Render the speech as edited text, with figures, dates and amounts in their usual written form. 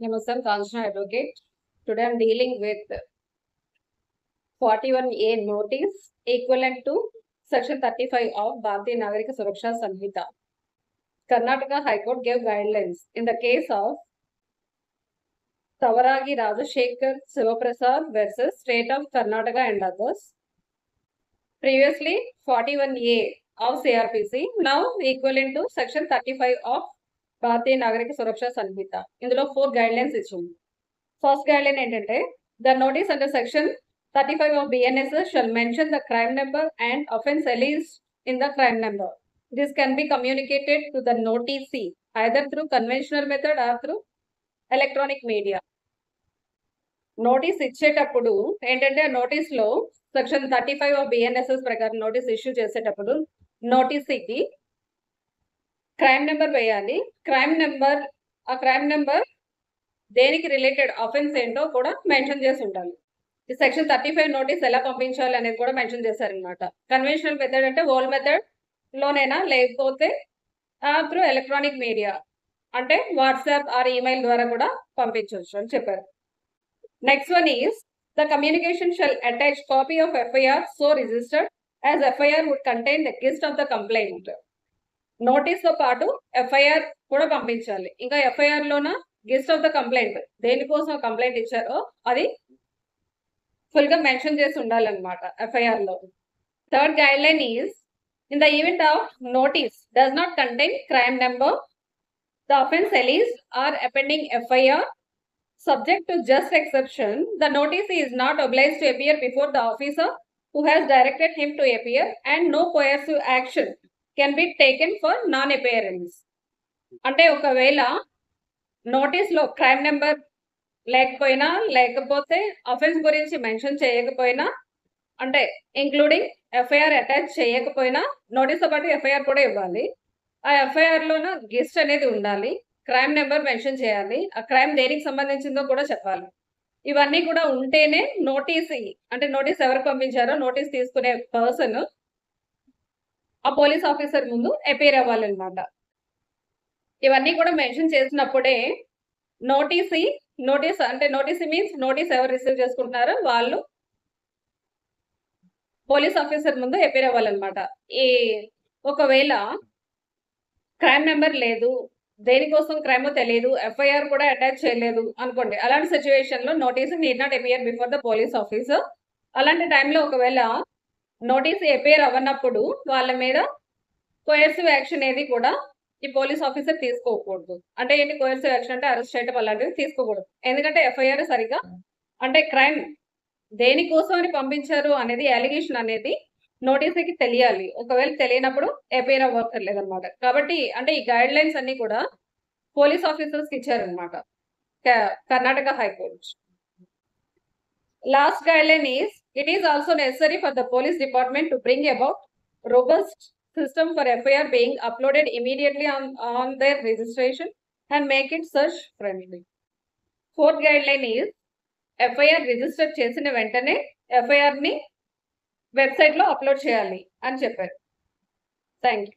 Namaste, Kanchana Advocate. Today I'm dealing with 41A notice equivalent to Section 35 of Bharatiya Nagarika Suraksha Samhita. Karnataka High Court gave guidelines in the case of Tavaragi Rajashekhar Sivaprasad versus State of Karnataka and others. Previously 41A of CRPC, now equivalent to Section 35 of Bharatiya Nagarika Suraksha Samhita. ఇందులో 4 guidelines ఇచ్చింది. First guideline ఏంటంటే the notice under section 35 of BNS shall mention the crime number and offence alleged in the crime number. This can be communicated to the noticee either through conventional method or through electronic media. Notice ఇచ్చేటప్పుడు ఏంటంటే notice లో section 35 of BNSS ప్రకారం notice issue చేసేటప్పుడు నోటీసీకి crime number వేయాలి. ఆ crime number దేనికి related offence ఏంటో కూడా మెన్షన్ చేసి ఉండాలి. ఈ సెక్షన్ 35 నోటీస్ ఎలా పంపించాలి అనేది కూడా మెన్షన్ చేశారనమాట. కన్వెన్షనల్ మెథడ్ అంటే ఓల్డ్ మెథడ్ లోనైనా లేకపోతే త్రూ ఎలక్ట్రానిక్ మీడియా అంటే వాట్సాప్ ఆర్ ఈమెయిల్ ద్వారా కూడా పంపించవచ్చు అని చెప్పారు. Next one is the communication shall attach copy of FIR so registered as FIR would contain the gist of the complaint. Notice తో పాటు ఎఫ్ఐఆర్ కూడా పంపించాలి. ఇంకా ఎఫ్ఐఆర్ లోన గిస్ట్ ఆఫ్ ద కంప్లైంట్ దేనికోసం కంప్లైంట్ ఇచ్చారో అది ఫుల్ గా మెన్షన్ చేసి ఉండాలన్నమాట ఎఫ్ఐఆర్ లో. Third guide line is in the event of notice does not contain crime number, the offence alleged or appending FIR subject to just exception, the noticee is not obliged to appear before the officer who has directed him to appear and no coercive action can be taken for non-appearance. అంటే ఒకవేళ notice లో crime number లేకపోయినా లేకపోతే offence గురించి mention చేయకపోయినా అంటే including FIR attach చేయకపోయినా notice తో పాటు ఎఫ్ఐఆర్ కూడా ఇవ్వాలి. ఆ ఎఫ్ఐఆర్ లోన గిస్ట్ అనేది ఉండాలి, క్రైమ్ నెంబర్ మెన్షన్ చేయాలి, ఆ క్రైమ్ దేనికి సంబంధించిందో కూడా చెప్పాలి. ఇవన్నీ కూడా ఉంటేనే నోటీస్ అంటే నోటీస్ ఎవరికి పంపించారో నోటీస్ తీసుకునే పర్సన్ ఆ పోలీస్ ఆఫీసర్ ముందు అపేర్ అవ్వాలన్నమాట. ఇవన్నీ కూడా మెన్షన్ చేసినప్పుడే నోటీస్ అంటే నోటీసీ మీన్స్ నోటీస్ ఎవరు రిసీవ్ చేసుకుంటున్నారో వాళ్ళు పోలీస్ ఆఫీసర్ ముందు అపేర్ అవ్వాలన్నమాట. ఈ ఒకవేళ క్రైమ్ నెంబర్ లేదు, దేనికోసం క్రైమ్ తెలియదు, ఎఫ్ఐఆర్ కూడా అటాచ్ చేయలేదు అనుకోండి, అలాంటి సిచ్యువేషన్ లో notice need not appear before the police officer. అలాంటి టైంలో ఒకవేళ నోటీస్ అపియర్ అవ్వనప్పుడు వాళ్ళ మీద కోయర్సివ్ యాక్షన్ ఏది కూడా ఈ పోలీస్ ఆఫీసర్ తీసుకోకూడదు. అంటే ఏంటి కోయర్సివ్ యాక్షన్ అంటే అరెస్ట్ చేయడం అలాంటివి తీసుకోకూడదు. ఎందుకంటే ఎఫ్ఐఆర్ సరిగా అంటే క్రైమ్ దేనికోసం అని పంపించారు అనేది అలిగేషన్ అనేది నోటీస్కి తెలియాలి. ఒకవేళ తెలియనప్పుడు అపేర్ అవ్వక్కర్లేదు అనమాట. కాబట్టి అంటే ఈ గైడ్ లైన్స్ అన్ని కూడా పోలీస్ ఆఫీసర్స్ కి ఇచ్చారనమాట Karnataka high court. Last guide line is it is also necessary for the police department to bring about robust system for FIR being uploaded immediately on their registration and make it search friendly. Fourth guideline is FIR register చేసిన వెంటనే FIR ని website లో upload చేయాలి అని చెప్పారు. Thank you.